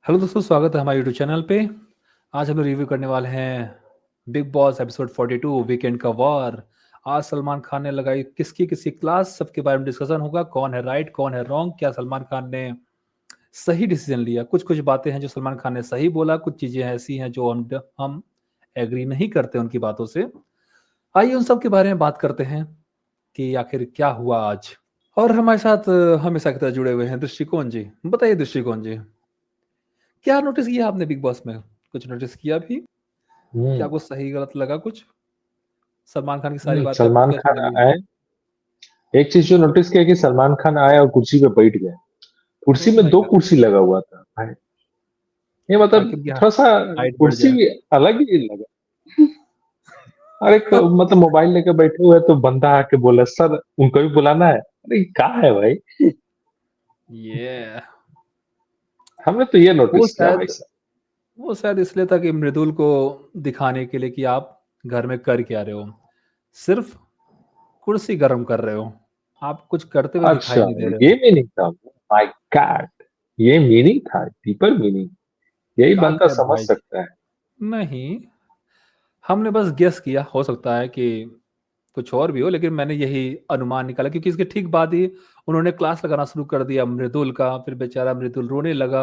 Hello दोस्तों, स्वागत है हमारे यूट्यूब चैनल पे। आज हम लोग रिव्यू करने वाले हैं बिग बॉस एपिसोड 42 वीकेंड का वॉर। आज सलमान खान ने लगाई किसकी किसकी क्लास, सबके बारे में डिस्कशन होगा। कौन है राइट, कौन है रॉन्ग, क्या सलमान खान ने सही डिसीजन लिया। कुछ कुछ बातें हैं जो सलमान खान ने सही बोला, कुछ चीज़ें ऐसी हैं जो हम एग्री नहीं करते उनकी बातों से। आइए उन सब के बारे में बात करते हैं कि आखिर क्या हुआ आज। और हमारे साथ हमेशा की तरह जुड़े हुए हैं दृष्टिकोण जी। बताइए दृष्टिकोण जी, क्या नोटिस किया आपने बिग बॉस में? कुछ नोटिस किया भी? क्या हुँ, कुछ सही गलत लगा कुछ? सलमान खान की सारी बातें आपको सलमान कैसी खान लगी? आए। एक चीज़ जो नोटिस किया कि सलमान खान आए और कुर्सी पे बैठ गए। कुर्सी ओह में माय 2 गॉड! कुर्सी लगा हुआ था भाई। ये मतलब ताकि उनकी थोड़ा-सा हाइट बढ़ कुर्सी जाए। अलग ही लगा। और एक मतलब मोबाइल लेके बैठे हुए तो बंदा आके बोला, "सर उनको भी बुलाना है?" अरे ये क्या है भाई? ये हमने तो ये वो नोटिस किया भाई शायद साहब। वो शायद इसलिए था कि मृदुल को दिखाने के लिए कि आप घर में कर क्या रहे हो। सिर्फ कुर्सी गर्म कर रहे हो। आप कुछ करते हुए दिखाई अच्छा, नहीं दे रहे ये हो। मीनिंग था। My God! ये मीनिंग था, डीपर मीनिंग। यही बंदा काकैत समझ भाई जी। सकता है। नहीं, हमने बस गेस किया, हो सकता है कि कुछ और भी हो, लेकिन मैंने यही अनुमान निकाला क्योंकि इसके ठीक बाद ही उन्होंने क्लास लगाना शुरू कर दिया मृदुल का। फिर बेचारा मृदुल रोने लगा।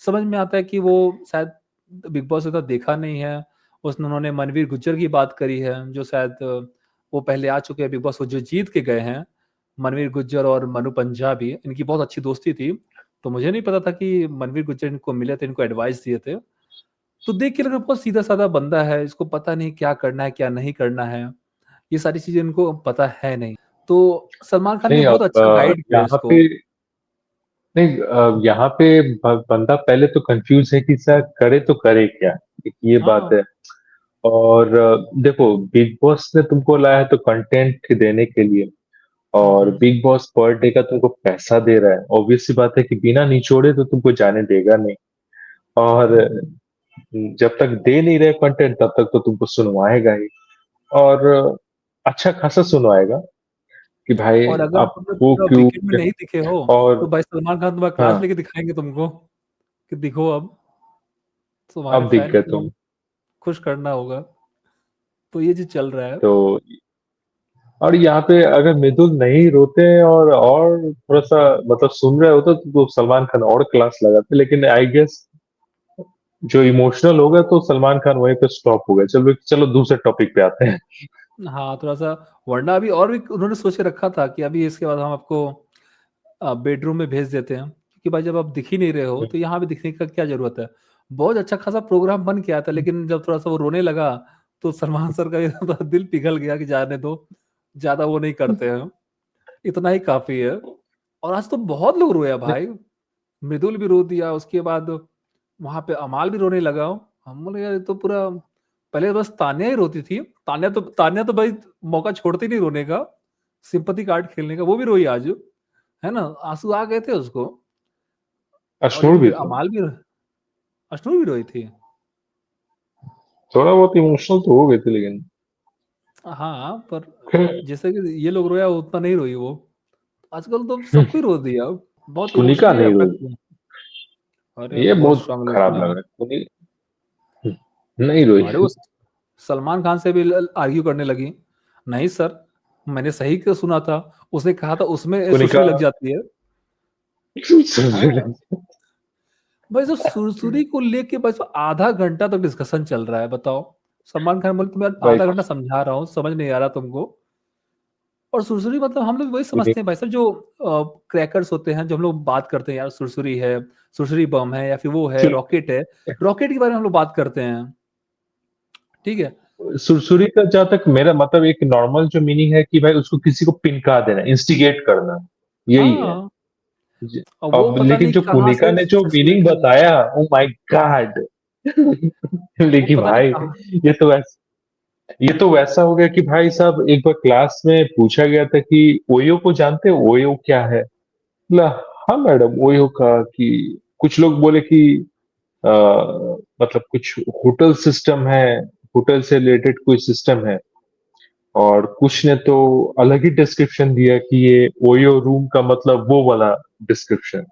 समझ में आता है कि वो शायद बिग बॉस उतना देखा नहीं है। उसने उन्होंने मनवीर गुज्जर की बात करी है, जो शायद वो पहले आ चुके हैं बिग बॉस, वो जो जीत के गए हैं। मनवीर गुज्जर और मनु पंजाबी, इनकी बहुत अच्छी दोस्ती थी। तो मुझे नहीं पता था कि मनवीर गुज्जर इनको मिले थे, इनको एडवाइस दिए थे। तो देख के लगा बहुत सीधा-साधा बंदा है, इसको पता नहीं क्या करना है, क्या नहीं करना है। ये सारी चीज़ें इनको पता है नहीं। तो सलमान खान ने नहीं बहुत अब अच्छा गाइड किया यहाँ इसको। पे नहीं यहाँ पे बंदा पहले तो कंफ्यूज है कि सर करे तो करे क्या। एक ये बात हाँ। है। और देखो बिग बॉस ने तुमको लाया है तो कंटेंट देने के लिए। हुँ, और हुँ। बिग बॉस पर डे का तुमको पैसा दे रहा है, ऑब्वियस सी बात है कि बिना निचोड़े तो तुमको जाने देगा नहीं। और जब तक दे नहीं रहे कंटेंट तब तक तो तुमको सुनवाएगा ही। और अच्छा खासा सुनवाएगा कि भाई और अगर आप तुम्हें वो पूरा क्यों। वीकेंड में नहीं दिखे हो, तो और भाई सलमान खान तुम्हारा क्लास हाँ, लेके दिखाएँगे तुमको, कि दिखो अब, तुम्हारे अब दिख फैन गए को तुम। खुश करना होगा। तो ये चीज़ चल रहा है। तो और यहाँ पे अगर मृदुल नहीं रोते और थोड़ा-सा मतलब सुन रहे होते तो सलमान खान और क्लास लगाते, लेकिन आई गेस जो इमोशनल हो गए तो सलमान खान वहीं पे स्टॉप हो गए। चलो चलो दूसरे टॉपिक पे आते हैं। हाँ, थोड़ा-सा, वरना अभी और भी उन्होंने सोच के रखा था कि अभी इसके बाद हम आपको बेडरूम में भेज देते हैं, क्योंकि भाई जब आप दिख ही नहीं रहे हो, तो यहाँ पे दिखने का क्या ज़रूरत है? बहुत अच्छा खासा प्रोग्राम बन के आया था, लेकिन जब थोड़ा-सा वो रोने लगा, तो सलमान सर का भी थोड़ा दिल पिघल गया कि जाने दो, ज़्यादा वो नहीं करते हैं, इतना ही काफ़ी है। और आज तो बहुत लोग रोया भाई, मृदुल भी रो दिया, उसके बाद वहाँ पे अमाल भी रोने लगा। हम बोले यार ये तो पूरा, पहले बस तान्या ही रोती थी। तान्या तो भाई मौका छोड़ती नहीं रोने का, सिम्पैथी कार्ड खेलने का, वो भी रोई आज, है ना? आँसू आ गए थे उसको। और अश्नूर लेकिन भी फिर तो अमाल भी, अश्नू भी रोई थी। थोड़ा बहुत इमोशनल तो हो गए थे लेकिन हाँ, पर खैर जैसे कि ये लोग रोया उतना नहीं रोई वो। आजकल तो सबको ही रो दिया, बहुत कुनिका इमोशनली नहीं अफेक्ट रोई। हुआ। अरे ये बहुत बहुत स्ट्रॉन्ग खराब इमोशन है। लग रहा है। नहीं रोई। अरे वो सलमान खान से भी आर्ग्यू करने लगी। नहीं सर, मैंने सही क्यों सुना था, उसने कहा था उसमें कुनिका सुरसुरी लग जाती है। हाँ, भाई जो सुरसुरी को लेके बस आधा घंटा तक डिस्कशन चल रहा है, बताओ। सलमान खान बोले तुम्हें भाई आधा घंटा समझा रहा हूँ, समझ नहीं आ रहा तुमको। और सुरसुरी मतलब हम लोग वही कुनि समझते हैं भाई साहब, जो क्रैकर्स होते हैं, जो हम लोग बात करते हैं यार सुरसुरी है, सुरसुरी बम है, या फिर वो है रॉकेट है। रॉकेट के बारे में हम लोग बात करते हैं, ठीक है? सुरसुरी का जहाँ तक मेरा मतलब एक नॉर्मल जो मीनिंग है कि भाई उसको किसी को पिनका देना, इंस्टिगेट करना, यही है। हाँ, ज- और वो अब पता लेकिन नहीं जो कहाँ कुनिका से ने जो सुरसुरी मीनिंग का, बताया, ओ माय गॉड। वो लेकिन पता नहीं भाई कहाँ। ये तो वैसा हो गया कि भाई साहब एक बार क्लास में पूछा गया था कि ओयो को जानते हो, ओयो क्या है। बोला, हाँ मैडम ओयो का कि कुछ लोग बोले कि अ, मतलब कुछ होटल सिस्टम है, होटल से रिलेटेड कोई सिस्टम है। और कुछ ने तो अलग ही डिस्क्रिप्शन दिया कि ये ओयो रूम का मतलब वो वाला डिस्क्रिप्शन।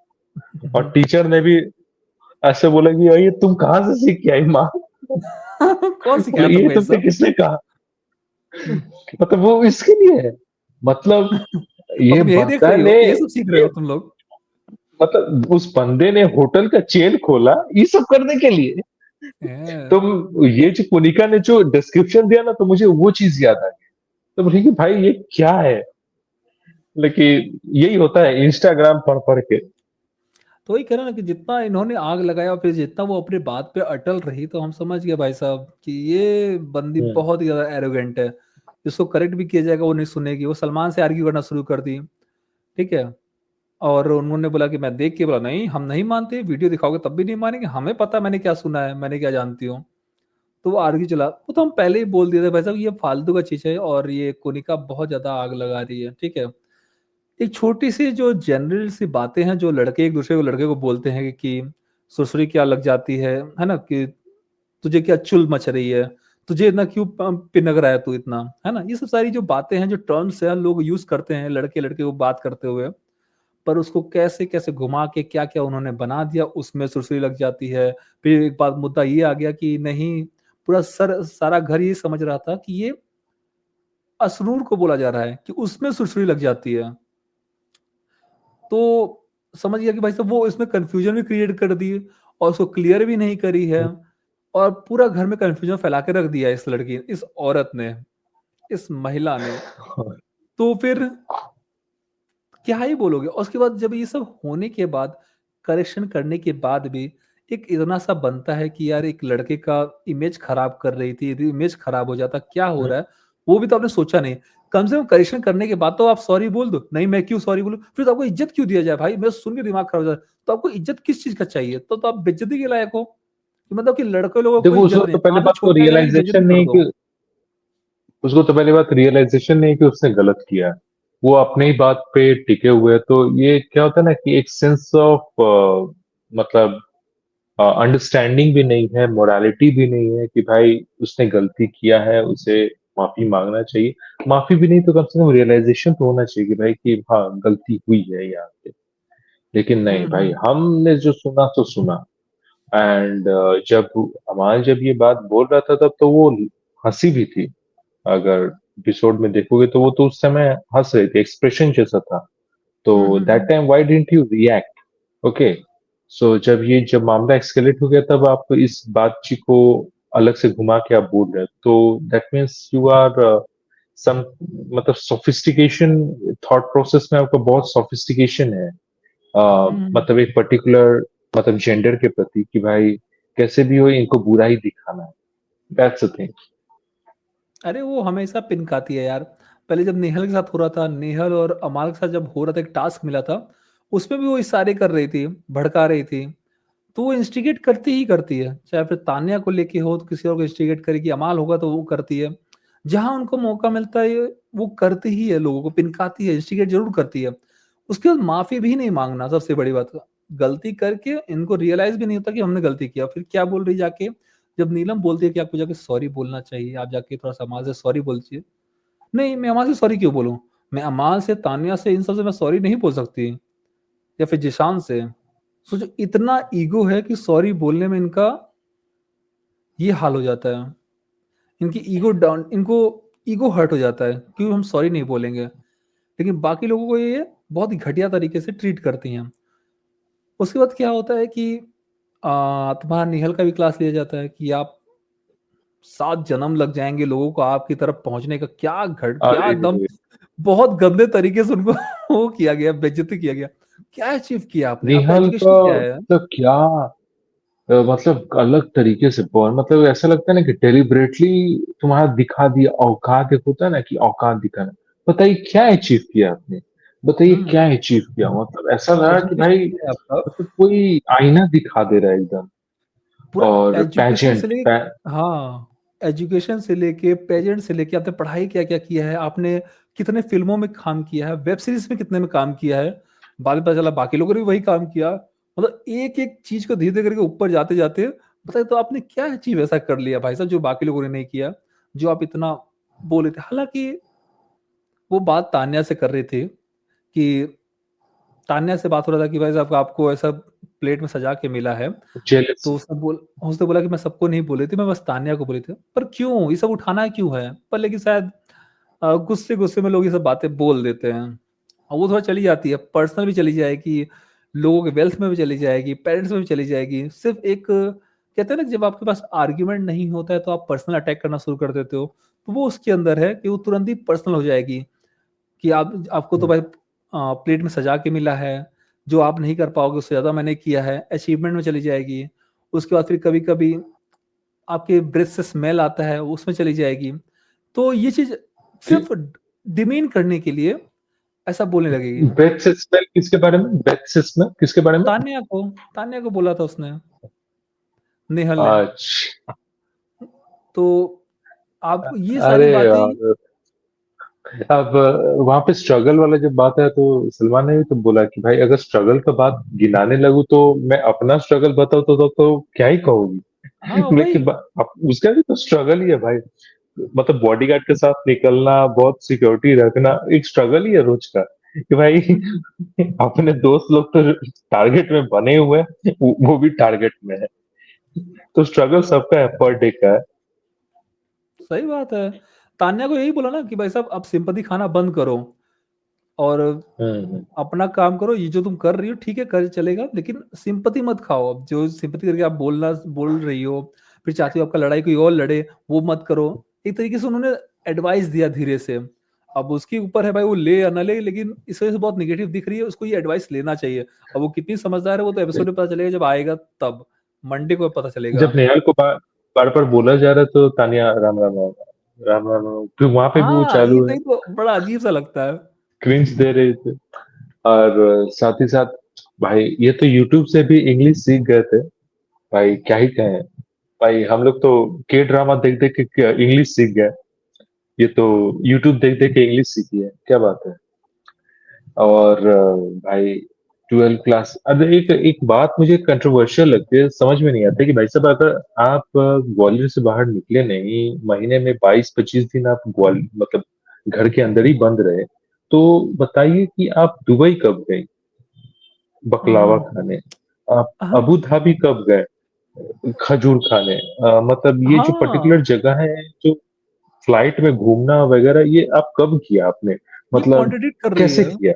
और टीचर ने भी ऐसे बोला कि ये तुम कहाँ से सीख के आई माँ? कौन बोले सिखाया ये तुमको ये तुमने सब? किसने कहा? मतलब वो इसके लिए है। मतलब और ये तुम यही देख बंदा रही हो, ने ये सब सीख रहे ये हो तुम लोग? मतलब उस बंदे ने होटल का चेन खोला ये सब करने के लिए। हैं। तो ये जो पुनिका ने जो डिस्क्रिप्शन दिया ना, तो मुझे वो चीज याद आ गई। तो बोले कि भाई ये क्या है? लेकिन यही होता है इंस्टाग्राम पढ़ पढ़ के। तो वही कह रहा ना कि जितना इन्होंने आग लगाया, फिर जितना वो अपनी बात पे अटल रही, तो हम समझ गए भाई साहब कि ये बंदी हम्म। बहुत ही ज्यादा एरोगेंट है। जिसको करेक्ट भी किया जाएगा वो नहीं सुनेगी, वो सलमान से आर्ग्यू करना शुरू कर दी। ठीक है। और उन्होंने बोला कि मैं देख के बोला नहीं, हम नहीं मानते, वीडियो दिखाओगे तब भी नहीं मानेंगे, हमें पता मैंने क्या सुना है, मैंने क्या जानती हूँ। तो वो आर्ग्यू चला, वो तो हम पहले ही बोल दिए थे भाई साहब ये फालतू का चीज है, और ये कोनिका बहुत ज्यादा आग लगा रही है। ठीक है। एक छोटी सी जो जनरल सी बातें हैं, जो लड़के एक दूसरे को लड़के को बोलते हैं कि सुरसुरी क्या लग जाती है ना, कि तुझे क्या चुल मच रही है, तुझे इतना क्यों पिनक रहा है तू इतना, है ना, ये सब सारी जो बातें हैं, जो टर्म्स हैं, लोग यूज करते हैं लड़के लड़के को बात करते हुए। पर उसको कैसे कैसे घुमा के क्या क्या उन्होंने बना दिया, उसमें सुरसुरी लग जाती है। फिर एक बात मुद्दा ये आ गया कि नहीं, पूरा सारा घर ये समझ रहा था कि ये असरूर को बोला जा रहा है, कि उसमें सुरसुरी लग जाती है। तो समझ गया कि भाई साहब वो इसमें कंफ्यूजन भी क्रिएट कर दी, और उसको क्लियर भी नहीं करी है, और पूरा घर में कंफ्यूजन फैला के रख दिया इस लड़की, इस औरत ने, इस महिला ने। तो फिर क्या ही बोलोगे? और उसके बाद जब ये सब होने के बाद, करेक्शन करने के बाद भी, एक इतना सा बनता है कि यार एक लड़के का इमेज खराब कर रही थी, यदि इमेज खराब हो जाता क्या हो रहा है, वो भी तो आपने सोचा नहीं। कम से कम करेक्शन करने के बाद तो आप सॉरी बोल दो, नहीं मैं क्यों सॉरी बोलूं, फिर तो आपको इज्जत क्यों दिया जाए भाई, मैं सुन के दिमाग खराब हो जाता है। तो आपको इज्जत किस चीज का चाहिए? तो आप बेइज्जती के लायक हो, कि मतलब कि लड़के लोगों को कोई देखो इज्जत उसको नहीं तो है, पहले कहाँ पे बात तो छोटा है जाके रियलाइजेशन बेइज्जती कर नहीं दो। कि उसको तो पहली बात रियलाइजेशन नहीं कि उसने गलत किया है। वो अपने ही बात पे टिके हुए हैं। तो ये क्या होता है ना कि एक सेंस ऑफ मतलब अंडरस्टैंडिंग भी नहीं है, मोरालिटी भी नहीं है कि भाई उसने गलती किया है, उसे माफी मांगना चाहिए। माफी भी नहीं तो कम से कम रियलाइजेशन तो होना चाहिए कि भाई कि हाँ गलती हुई है यहाँ पे। लेकिन नहीं भाई, हम्म। हमने जो सुना तो सुना। एंड जब अमाल जब ये बात बोल रहा था तब तो वो हंसी भी थी। अगर एपिसोड में देखोगे तो वो तो उस समय हंस रहे थे, एक्सप्रेशन जैसा था। तो that hmm. Time why didn't you react? Okay. So जब मामला एक्सकेलेट हो गया तब आप इस बातचीत को अलग से घुमा के आप बोल रहे हैं, तो that means you are some मतलब सोफिस्टिकेशन, थॉट प्रोसेस में आपका बहुत सोफिस्टिकेशन है। हम्म। मतलब एक पर्टिकुलर मतलब जेंडर के प्रति कि भाई कैसे भी हो इनको बुरा ही दिखाना है। That's the thing. अरे वो हमेशा पिनकाती है यार। पहले जब नेहल के साथ हो रहा था, नेहल और अमाल के साथ जब हो रहा था, एक टास्क मिला था, उसमें भी वो इशारे कर रही थी, भड़का रही थी। तो वो इंस्टिगेट करती ही करती है, चाहे फिर तान्या को लेके हो तो किसी और को इंस्टिगेट करेगी, अमाल होगा तो वो करती है। जहां उनको मौका मिलता है वो करती ही है, लोगों को पिनकाती है, इंस्टिगेट जरूर करती है। उसके बाद माफी भी नहीं मांगना सबसे बड़ी बात। गलती करके इनको रियलाइज भी नहीं होता कि हमने गलती किया, फिर क्या बोल रही जाके, जब नीलम बोलती है कि आपको जाके सॉरी बोलना चाहिए, आप जाके थोड़ा सा अमाल से सॉरी बोलती। नहीं, मैं अमाल से सॉरी क्यों बोलूँ? मैं अमाल से, तान्या से, इन सब से मैं सॉरी नहीं बोल सकती, या फिर जिशान से। सोचो इतना ईगो है कि सॉरी बोलने में इनका ये हाल हो जाता है। इनकी ईगो डाउन, इनको ईगो हर्ट हो जाता है क्यों हम सॉरी नहीं बोलेंगे। लेकिन बाकी लोगों को ये बहुत ही घटिया तरीके से ट्रीट करती हैं। उसके बाद क्या होता है कि तुम्हारा निहल का भी क्लास लिया जाता है कि आप 7 जन्म लग जाएंगे लोगों को आपकी तरफ पहुंचने का, क्या अरे एकदम बहुत गंदे तरीके से उनको वो किया गया, बेइज्जती किया गया। क्या अचीव किया आपने? आपका निहल का एजुकेशन क्या है? मतलब क्या मतलब अलग तरीके से बहुत मतलब ऐसा लगता है ना कि डेलिबरेटली तुम्हारा दिखा दिया औकात। एक होता है ना कि औकात दिखाना। बताइए क्या अचीव किया आपने? बताइए हम्म। क्या अचीव किया? मतलब ऐसा लगा कि एजुकेशन भाई क्या है आपका? मतलब कोई आईना दिखा दे रहा है एकदम। पूरा और एजुकेशन से पैजेंट लेके, हाँ, एजुकेशन से लेके, पेजेंट से लेके, आपने पढ़ाई क्या क्या किया है, आपने कितने फिल्मों में काम किया है, वेब सीरीज में कितने में काम किया है, बाद में पता चला बाकी लोगों ने भी वही काम किया। मतलब एक एक चीज को धीरे धीरे करके ऊपर जाते जाते बताइए, तो आपने क्या चीज ऐसा कर लिया भाई साहब जो बाकी लोगों ने नहीं किया, जो आप इतना बोले थे। हालांकि वो बात तान्या से कर रहे थे कि तान्या से बात हो रहा था कि भाई साहब आपको ऐसा प्लेट में सजा के मिला है, तो जेलसी। उसने बोला कि मैं सबको नहीं बोली थी, मैं बस तान्या को बोली थी। पर क्यों? ये सब उठाना क्यों है? पर लेकिन शायद गुस्से-गुस्से में लोग ये सब बातें बोल देते हैं। और वो थोड़ा चली जाती है, पर्सनल भी चली जाएगी, लोगों के वेल्थ में भी चली जाएगी, पेरेंट्स में भी चली जाएगी। सिर्फ़ एक कहते हैं ना कि जब आपके पास आर्गुमेंट नहीं होता है तो आप पर्सनल अटैक करना शुरू कर देते हो। तो वो उसके अंदर है कि वो तुरंत ही पर्सनल हो जाएगी कि आपको तो हुँ, भाई प्लेट में सजा के मिला है, जो आप नहीं कर पाओगे उससे ज़्यादा मैंने किया है, अचीवमेंट में चली जाएगी। उसके बाद फिर कभी-कभी आपके ब्रेथ से स्मेल आता है, उसमें चली जाएगी। तो ये चीज़ जी। सिर्फ़ डिमीन करने के लिए ऐसा बोलने लगेगी। ब्रेथ से स्मेल किसके बारे में? ब्रेथ से स्मेल किसके बारे में? तान्या को तान्या को बोला था उसने, नेहल ने। अच्छा। तो आप ये सारी अरे बातें यार! अब वहाँ पे स्ट्रगल वाला जब बात है तो सलमान ने भी तो बोला कि भाई अगर स्ट्रगल का बात गिनाने लगूँ तो मैं अपना स्ट्रगल बताऊँ तो क्या ही कहूँगी? हाँ, लेकिन वही। उसका भी तो स्ट्रगल ही है भाई। मतलब बॉडीगार्ड के साथ निकलना, बहुत सिक्योरिटी रखना, एक स्ट्रगल ही है रोज का कि भाई हुँ, अपने दोस्त लोग तो टारगेट में बने हुए हैं, वो भी टारगेट में है। तो स्ट्रगल सबका है, पर डे का है। सही बात है। तान्या को यही बोला ना कि भाई साहब आप सिम्पैथी खाना बंद करो और हम्म। अपना काम करो, ये जो तुम कर रही हो ठीक है कर चलेगा, लेकिन सिंपैथी मत खाओ। अब जो सिंपैथी करके आप बोल रही हो, फिर चाहती हो आपका लड़ाई कोई और लड़े, वो मत करो। एक तरीके से उन्होंने एडवाइस दिया धीरे से। अब उसके ऊपर है भाई वो ले या ना ले, लेकिन इस वजह से बहुत नेगेटिव दिख रही है, उसको ये एडवाइस लेना चाहिए। अब वो कितनी समझदार है वो तो एपिसोड में पता चलेगा जब आएगा तब, मंडे को पता चलेगा। जब नेहाल को बार बार बोला जा रहा है तो तानिया राम राम राम राम राम राम, फिर वहां पे भी वो हाँ, ये चालू है, नहीं तो बड़ा अजीब सा लगता है। क्रिंज दे रहे थे। और साथ ही साथ भाई ये तो यूट्यूब से भी इंग्लिश सीख गए थे। भाई क्या ही कहें। भाई हम लोग तो के ड्रामा देख देख के इंग्लिश सीख गए, ये तो यूट्यूब देख देख के इंग्लिश सीखी है, क्या बात है। और भाई 12 क्लास, अब एक एक बात मुझे कंट्रोवर्शियल लगती है, समझ में नहीं आता कि भाई साहब अगर आप ग्वालियर से बाहर निकले नहीं, महीने में 22-25 दिन आप ग्वाल मतलब घर के अंदर ही बंद रहे, तो बताइए कि आप दुबई कब गए बकलावा हुँ, खाने, आप हाँ, अबू धाबी कब गए खजूर खाने, मतलब ये जो हाँ, पर्टिकुलर जगह है जो फ्लाइट में घूमना वगैरह, ये आप कब किया आपने, ये मतलब कॉन्ट्रडिक्ट कर रही कैसे है। किया?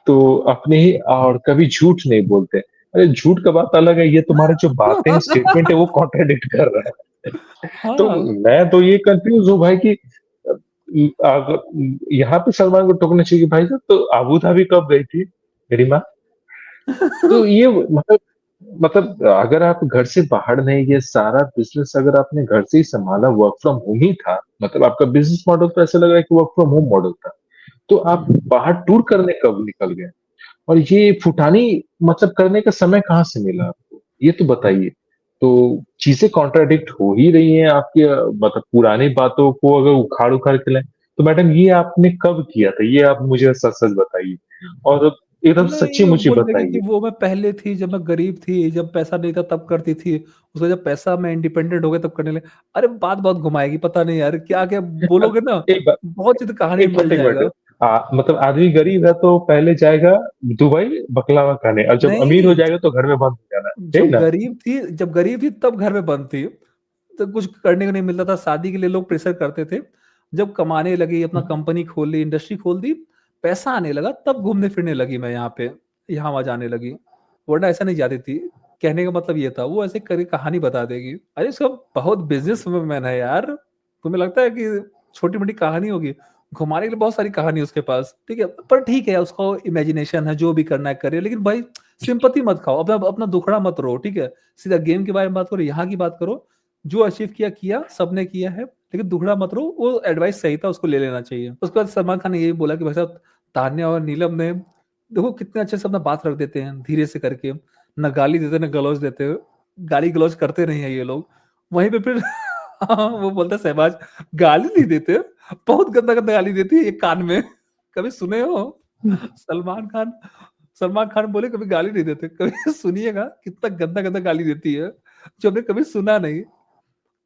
तो अपने ही और कभी झूठ नहीं बोलते। अरे झूठ का बात अलग है, ये तुम्हारे जो बातें हैं स्टेटमेंट है वो कॉन्ट्राडिक्ट कर रहा है। तो हाँ, मैं तो ये कंफ्यूज हूँ भाई कि यहाँ पे सलमान को टोकना चाहिए कि भाई साहब तो अबू धाबी कब गई थी मेरी माँ। तो ये मतलब अगर आप घर से बाहर नहीं, ये सारा बिजनेस अगर आपने घर से ही संभाला, वर्क फ्रॉम होम ही था, मतलब आपका बिजनेस मॉडल तो ऐसा लग रहा है कि वर्क फ्रॉम होम मॉडल था, तो आप हुँ। बाहर टूर करने कब निकल गए? और ये फुटानी मतलब करने का समय कहाँ से मिला आपको, ये तो बताइए। तो चीजें कॉन्ट्राडिक्ट हो ही रही हैं आपकी, मतलब पुरानी बातों को अगर उखाड़ उखाड़ के लें तो मैडम ये आपने कब किया था, ये आप मुझे सच सच बताइए, और एकदम सच्ची नहीं, वो मुच्ची बोल देगी कि बताइए। वो मैं पहले थी, जब मैं गरीब थी, जब पैसा नहीं था तब करती थी। उसका जब पैसा मैं इंडिपेंडेंट हो गया तब करने लगी। अरे बात बहुत घुमाएगी, पता नहीं यार क्या-क्या बोलोगे ना, एक बात बहुत चीज़ कहानी एक में मिल मिनट एक जाएगा। मिनट, मतलब आदमी गरीब है तो पहले जाएगा दुबई बकलावा खाने, और जब अमीर हो नहीं, जाएगा तो घर में बंद हो जाना है ना। जब गरीब थी तब घर में बंद थी। तो कुछ करने को नहीं मिलता था, शादी के लिए लोग प्रेशर करते थे। जब कमाने लगी, अपना कंपनी खोल ली, इंडस्ट्री खोल दी, पैसा आने लगा तब घूमने-फिरने लगी मैं यहाँ पे, यहाँ-वहाँ जाने लगी। वरना ऐसा नहीं जाती थी। कहने का मतलब ये था, वो ऐसे करके कहानी बता देगी। अरे उसका बहुत बिज़नेसमैन है यार। तुम्हें लगता है कि छोटी-मोटी कहानी होगी? घुमाने के लिए बहुत सारी कहानी है उसके पास, ठीक है? पर ठीक है, उसका इमेजिनेशन है, जो भी करना है करे, लेकिन भाई सिम्पैथी मत खाओ, अपना अपना दुखड़ा मत रो, ठीक है? सीधा गेम के बारे में बात करो, यहाँ की बात करो। जो अचीव किया, किया, सबने किया है, लेकिन दुखड़ा मत रो, वो एडवाइस सही था, उसको ले लेना चाहिए। उसके बाद सलमान खान ने यही बोला कि भाई साहब तान्या और नीलम ने देखो कितने अच्छे से अपना बात रख देते हैं, धीरे से करके, ना गाली देते, ना गलौज देते। गाली-गलौज करते नहीं है ये लोग। वहीं पे फिर वो बोलता है शहबाज, गाली नहीं देते, बहुत गंदा-गंदा गाली देती है ये कान में, कभी सुने हो? सलमान खान सलमान खान बोले कभी गाली नहीं देते, कभी सुनिएगा कितना गंदा-गंदा गाली देती है, जो हमने कभी सुना नहीं।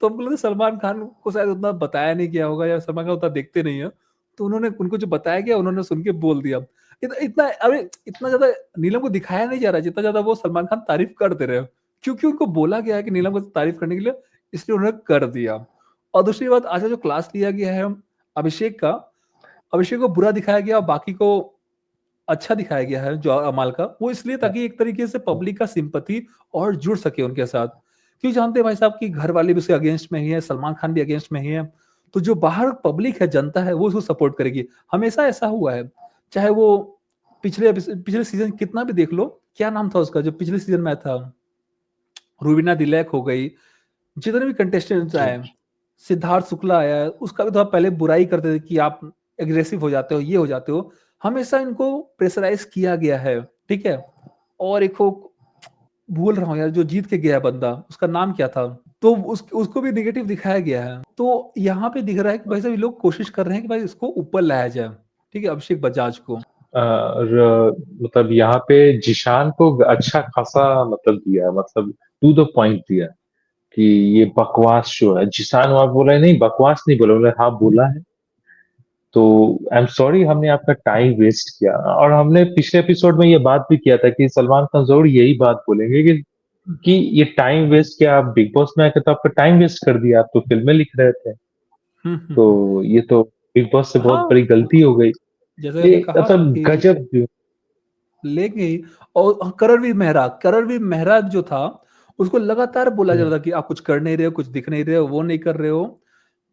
तो हमको लगा सलमान खान को शायद उतना बताया नहीं गया होगा या सलमान खान उतना देखते नहीं है। तो उन्होंने उनको जो बताया गया उन्होंने सुन के बोल दिया। इतना अरे इतना ज्यादा नीलम को दिखाया नहीं जा रहा है जितना ज्यादा वो सलमान खान तारीफ कर दे रहे हो, क्योंकि उनको बोला गया है कि नीलम को तारीफ करने के लिए, इसलिए उन्होंने कर दिया। और दूसरी बात, आज का जो क्लास लिया गया है अभिषेक का, अभिषेक को बुरा दिखाया गया और बाकी को अच्छा दिखाया गया है जो अमाल का, वो इसलिए ताकि एक तरीके से पब्लिक का सिंपैथी और जुड़ सके उनके साथ। क्योंकि जानते हैं भाई साहब कि घर वाले भी उसके अगेंस्ट में ही है, सलमान खान भी अगेंस्ट में ही है, तो जो बाहर पब्लिक है, जनता है, वो उसको सपोर्ट करेगी। हमेशा ऐसा हुआ है, चाहे वो पिछले सीजन कितना भी देख लो, क्या नाम था उसका जो पिछले सीजन में था, रूबीना दिलैक हो गई, जितने भी कंटेस्टेंट्स आए, सिद्धार्थ शुक्ला आया, उसका भी तो आप पहले बुराई करते थे कि आप एग्रेसिव हो जाते हो, ये हो जाते हो। हमेशा इनको प्रेशराइज किया गया है, ठीक है। और एक भूल रहा हूँ यार, जो जीत के गया बंदा, उसका नाम क्या था, तो उसको भी निगेटिव दिखाया गया है। तो यहाँ पे दिख रहा है कि भाई साहब ये लोग कोशिश कर रहे हैं कि भाई इसको ऊपर लाया जाए, ठीक है, अभिषेक बजाज को। मतलब यहाँ पे जिशान को अच्छा खासा मतलब दिया, मतलब टू द पॉइंट दिया कि ये बकवास शो है। जिशान वहां बोला है, नहीं बकवास नहीं बोला, बोला हाँ बोला है। तो आई एम सॉरी हमने आपका टाइम वेस्ट किया। और हमने पिछले एपिसोड में ये बात भी किया था कि सलमान खान जरूर यही बात बोलेंगे कि ये टाइम वेस्ट किया, आप बिग बॉस में आके तो आपका टाइम वेस्ट कर दिया, आप तो फिल्में लिख रहे थे। तो ये तो बिग बॉस से बहुत हाँ, बड़ी गलती हो गई। जैसे ये आपने कहा मतलब कि गजब। लेंगे ही। और करणवीर मेहरा जो था, उसको लगातार बोला जा हम्म, रहा था कि आप कुछ कर नहीं रहे हो, कुछ दिख नहीं रहे हो, वो नहीं कर रहे हो।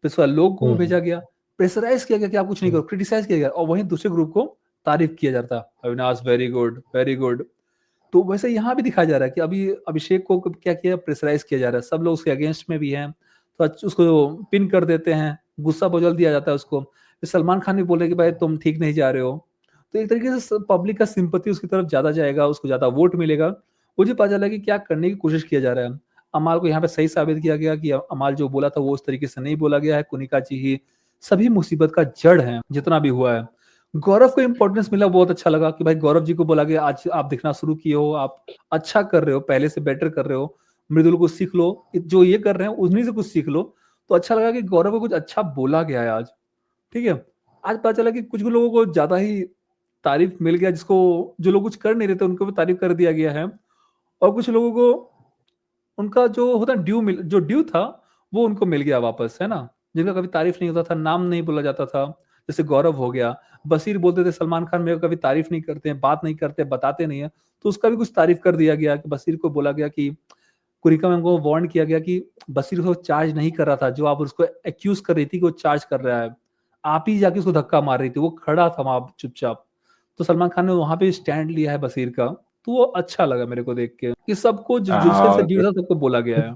तो इस बार लोग को हम्म, भेजा गया, प्रेशराइज किया गया कि आप कुछ नहीं हम्म, करो, क्रिटिसाइज किया गया, और वहीं दूसरे ग्रुप को तारीफ किया जाता, Avinash very good very good. तो वैसे यहाँ भी दिखाया जा रहा है कि अभी अभिषेक को क्या किया, प्रेशराइज किया जा रहा है, सब लोग उसके अगेंस्ट में भी हैं, तो उसको पिन कर देते हैं, गुस्सा बदल दिया जाता है उसको। फिर सलमान खान भी बोल रहे हैं कि भाई तुम ठीक नहीं जा रहे हो, तो एक तरीके से पब्लिक का सिंपत्ति उसकी तरफ ज्यादा जाएगा, उसको ज्यादा वोट मिलेगा। मुझे पता चला कि क्या करने की कोशिश किया जा रहा है। अमाल को यहाँ पे सही साबित किया गया कि अमाल जो बोला था वो उस तरीके से नहीं बोला गया है, कुनिका जी ही सभी मुसीबत का जड़ है, जितना भी हुआ है। गौरव को इंपॉर्टेंस मिला, बहुत अच्छा लगा कि भाई गौरव जी को बोला गया आज आप दिखना शुरू किए हो, आप अच्छा कर रहे हो, पहले से बेटर कर रहे हो, मृदुल को सीख लो, जो ये कर रहे हैं उन्हीं से कुछ सीख लो। तो अच्छा लगा कि गौरव को कुछ अच्छा बोला गया है आज, ठीक है। आज पता चला कि कुछ लोगों को ज्यादा ही तारीफ मिल गया, जिसको जो लोग कुछ कर नहीं रहे थे उनको भी तारीफ कर दिया गया है। और कुछ लोगों को उनका जो होता जो ड्यू था वो उनको मिल गया वापस, है ना, जिनका कभी तारीफ नहीं होता था, नाम नहीं बोला जाता था। जैसे गौरव हो गया, बशीर बोलते थे सलमान खान मेरे को कभी तारीफ नहीं करते हैं, बात नहीं करते, बताते नहीं है, तो उसका भी कुछ तारीफ कर दिया गया कि बशीर को बोला गया कि कुरिका मैम को वार्न किया गया कि बशीर को चार्ज नहीं कर रहा था, जो आप उसको एक्यूज कर रही थी कि वो चार्ज कर रहा है, आप ही जाके उसको धक्का मार रही थी, वो खड़ा था वहां चुपचाप। तो सलमान खान ने वहां पे स्टैंड लिया है बशीर का, तो वो अच्छा लगा मेरे को देख के कि सबको जिससे ड्यू और था सबको बोला गया है।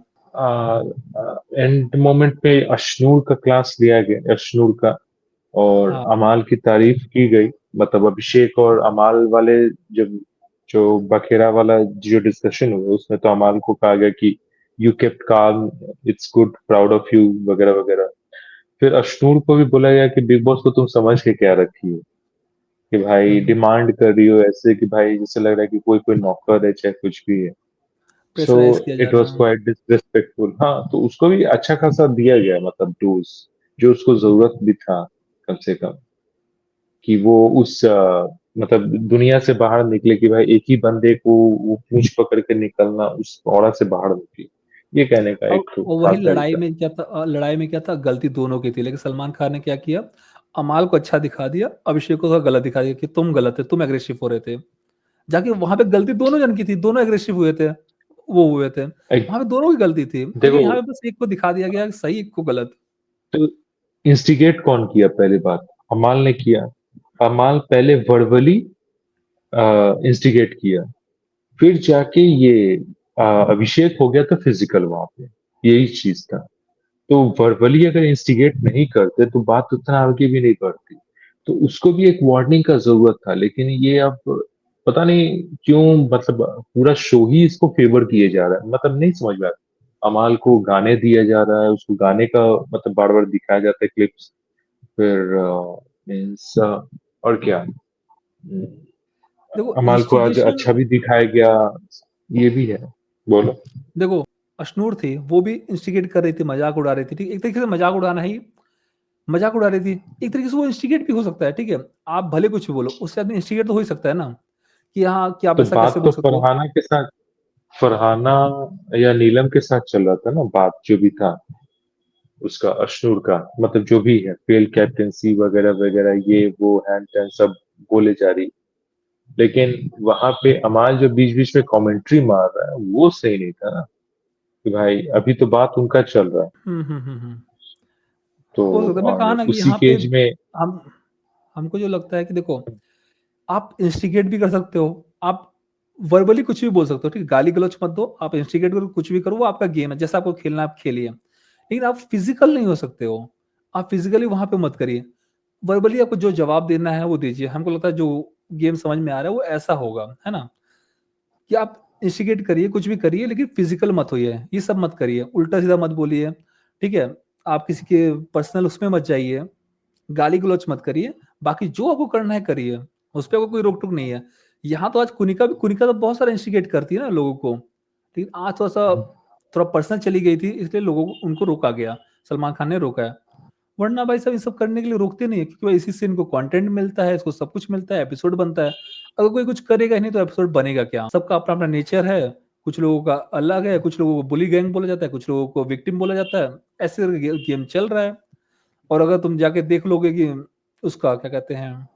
एंड मोमेंट पे अशनूर का क्लास लिया गया, अशनूर का, और हाँ। अमाल की तारीफ की गई। मतलब अभिषेक और अमाल वाले जब जो बखेरा वाला जो डिस्कशन हुआ उसमें तो अमाल को कहा गया कि यू केप्ट काम, it's good, proud of you, वगैरह वगैरह। फिर अशनूर को भी बोला गया कि बिग बॉस को तुम समझ के क्या रखी हो, कि भाई हम्म। डिमांड कर रही हो ऐसे कि भाई जैसे लग रहा है कि कोई कोई नौकर है चाहे कुछ भी है। सो प्रेशराइज किया जा इट रहा वाज है। Quite disrespectful. हाँ, तो उसको भी अच्छा खासा दिया गया, मतलब डोज जो उसको जरूरत भी था, कम से कम, कि वो उस मतलब दुनिया से बाहर निकले, कि भाई एक ही बंदे को वो पूंछ पकड़ के निकलना, उस औरा से बाहर निकले। ये कहने का एक तो और था वही लड़ाई तरीका। में क्या था, लड़ाई में क्या था, गलती दोनों की थी, लेकिन सलमान खान ने क्या किया, अमाल को अच्छा दिखा दिया, अभिषेक को थोड़ा गलत दिखा दिया कि तुम गलत है, तुम एग्रेसिव हो रहे थे। जाके वहां पे गलती दोनों जन की थी, दोनों एग्रेसिव हुए थे, वो हुए थे, एक, वहां पे दोनों की गलती थी, लेकिन देखो, यहाँ पे बस एक को दिखा दिया गया कि सही, एक को गलत। तो इंस्टिगेट कौन किया? पहली बात अमाल ने किया। अमाल पहले वर्बली इंस्टिगेट किया, फिर जाके ये अभिषेक हो गया तो फिजिकल वहां पे, यही चीज था। तो वर्बली अगर इंस्टिगेट नहीं करते तो बात उतना आगे भी नहीं बढ़ती। तो उसको भी एक वार्निंग का जरूरत था, लेकिन ये अब पता नहीं क्यों, मतलब पूरा शो ही इसको फेवर किए जा रहा है, मतलब नहीं समझ में आता। अमाल को गाने दिया जा रहा है, उसको गाने का मतलब बार बार दिखाया जाता है क्लिप्स। फिर मीन्स और क्या, देखो अमाल को आज इंस्टिगेशन, अच्छा भी दिखाया गया, ये भी है। बोलो। देखो अशनूर थी, वो भी इंस्टिगेट कर रही थी, मजाक उड़ा रही थी, ठीक, एक तरीके से मजाक उड़ाना ही मजाक उड़ा रही थी। एक तरीके से वो इंस्टिगेट भी हो सकता है, ठीक है? आप भले कुछ भी बोलो, उससे आदमी इंस्टिगेट तो हो ही सकता है ना, कि हाँ, कि आप तो ऐसा बात कैसे तो बोल सकते हो? फरहाना या नीलम के साथ चल रहा था ना, बात जो भी था उसका, अश्नूर का, मतलब जो भी है, फेल कैप्टेंसी वगैरह वगैरह, ये वो हैन तैन सब बोले जा रही। लेकिन वहां पे अमाल जो बीच बीच में कमेंट्री मार रहा है वो सही नहीं था ना, कि भाई अभी तो बात उनका चल रहा है। हुँ। तो हो सकता है, मैं और कहा ना कि उसी यहाँ पे केज में हम हमको जो लगता है कि देखो, आप इंस्टिगेट भी कर सकते हो, आप वर्बली कुछ भी बोल सकते हो, ठीक है? गाली-गलौच मत दो, आप इंस्टिगेट करो, कुछ भी करो, वो आपका गेम है, जैसा आपको खेलना है आप खेलिए। लेकिन आप फिज़िकल नहीं हो सकते हो, आप फिज़िकली वहाँ पे मत करिए। वर्बली आपको जो जवाब देना है वो दीजिए, हमको लगता है जो गेम समझ में आ रहा है वो ऐसा होगा, है ना? कि आप इंस्टिगेट करिए, कुछ भी करिए, लेकिन फिज़िकल मत होइए, ये सब मत करिए, उल्टा-सीधा मत बोलिए, ठीक है? आप किसी के पर्सनल उसमें मत जाइए, गाली-गलौच मत करिए, बाकी जो आपको करना है करिए, उसपे आपको कोई रोक-टोक नहीं है। यहाँ तो आज कुनिका तो बहुत सारा इंस्टिगेट करती है ना लोगों को, लेकिन आज थोड़ा-सा थोड़ा पर्सनल चली गई थी, इसलिए लोगों को उनको रोका गया, सलमान खान ने रोका है। वरना भाई साहब ये सब करने के लिए रोकते नहीं है, क्योंकि भाई इसी से इनको कंटेंट मिलता है, इसको सब कुछ मिलता है, एपिसोड बनता है। अगर कोई कुछ करेगा ही नहीं तो एपिसोड बनेगा क्या? सबका अपना-अपना नेचर है, कुछ लोगों का अलग है, कुछ लोगों को बुली गैंग बोला जाता है, कुछ लोगों को विक्टिम बोला जाता है। ऐसे करके गेम चल रहा है। और अगर तुम जाके देख लोगे कि उसका क्या कहते हैं,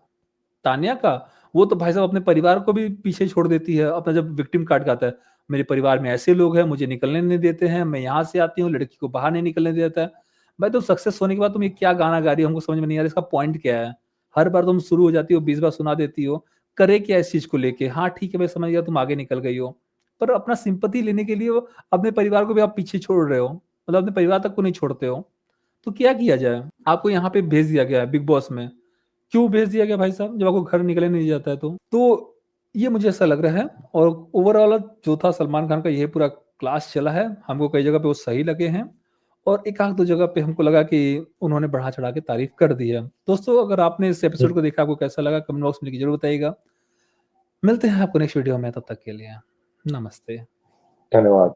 तान्या का, वो तो भाई साहब अपने परिवार को भी पीछे छोड़ देती है, अपना जब विक्टिम कार्ड का आता है, मेरे परिवार में ऐसे लोग हैं, मुझे निकलने नहीं देते हैं, मैं यहाँ से आती हूँ, लड़की को बाहर नहीं निकलने देता है। भाई तुम सक्सेस होने के बाद तुम ये क्या गाना गा रही हो, हमको समझ में नहीं आ रहा है, इसका पॉइंट क्या है? हर बार तुम शुरू हो जाती हो, 20 बार सुना देती हो, करे क्या इस चीज़ को लेके? हाँ, ठीक है, मैं समझ गया तुम आगे निकल गई हो, पर अपना सिम्पैथी लेने के लिए वो अपने परिवार को भी आप पीछे छोड़ रहे हो, मतलब अपने परिवार तक को नहीं छोड़ते हो। तो क्या किया जाए? आपको यहाँ पे भेज दिया गया है बिग बॉस में। क्यों भेज दिया गया भाई साहब? जब आपको घर निकलने नहीं जाता है तो? तो ये मुझे ऐसा लग रहा है, और ओवरऑल जो था सलमान खान का यही पूरा क्लास चला है। हमको कई जगह पे वो सही लगे हैं, और एक आध 2 जगह पे हमको लगा कि उन्होंने बढ़ा-चढ़ा के तारीफ़ कर दी है। दोस्तों, अगर आपने इस एपिसोड को देखा, आपको कैसा लगा कमेंट बॉक्स में लिख के ज़रूर बताइएगा। मिलते हैं आपको नेक्स्ट वीडियो में, तब तक के लिए नमस्ते। धन्यवाद।